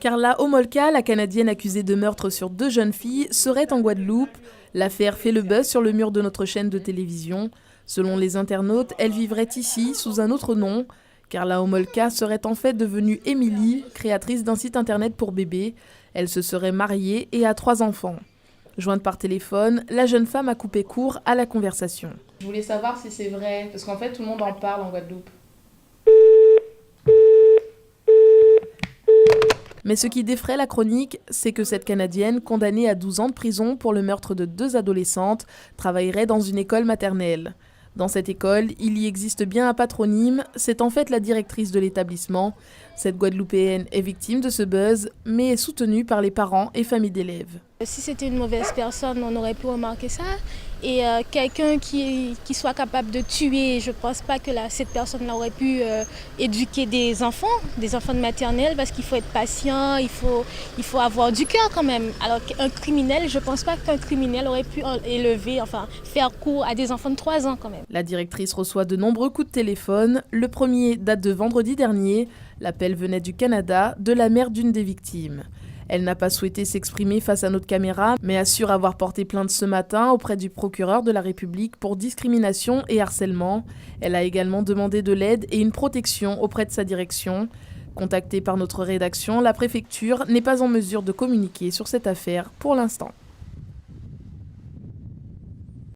Karla Homolka, la Canadienne accusée de meurtre sur 2 jeunes filles, serait en Guadeloupe. L'affaire fait le buzz sur le mur de notre chaîne de télévision. Selon les internautes, elle vivrait ici sous un autre nom. Karla Homolka serait en fait devenue Émilie, créatrice d'un site internet pour bébés. Elle se serait mariée et a 3 enfants. Jointe par téléphone, la jeune femme a coupé court à la conversation. Je voulais savoir si c'est vrai, parce qu'en fait tout le monde en parle en Guadeloupe. Mais ce qui défraie la chronique, c'est que cette Canadienne, condamnée à 12 ans de prison pour le meurtre de 2 adolescentes, travaillerait dans une école maternelle. Dans cette école, il y existe bien un patronyme, c'est en fait la directrice de l'établissement. Cette Guadeloupéenne est victime de ce buzz, mais est soutenue par les parents et familles d'élèves. Si c'était une mauvaise personne, on aurait pu remarquer ça. Et quelqu'un qui soit capable de tuer, je ne pense pas que cette personne-là aurait pu éduquer des enfants de maternelle, parce qu'il faut être patient, il faut avoir du cœur quand même. Alors qu'un criminel, je ne pense pas qu'un criminel aurait pu faire cours à des enfants de 3 ans quand même. La directrice reçoit de nombreux coups de téléphone. Le premier date de vendredi dernier. L'appel venait du Canada, de la mère d'une des victimes. Elle n'a pas souhaité s'exprimer face à notre caméra, mais assure avoir porté plainte ce matin auprès du procureur de la République pour discrimination et harcèlement. Elle a également demandé de l'aide et une protection auprès de sa direction. Contactée par notre rédaction, la préfecture n'est pas en mesure de communiquer sur cette affaire pour l'instant.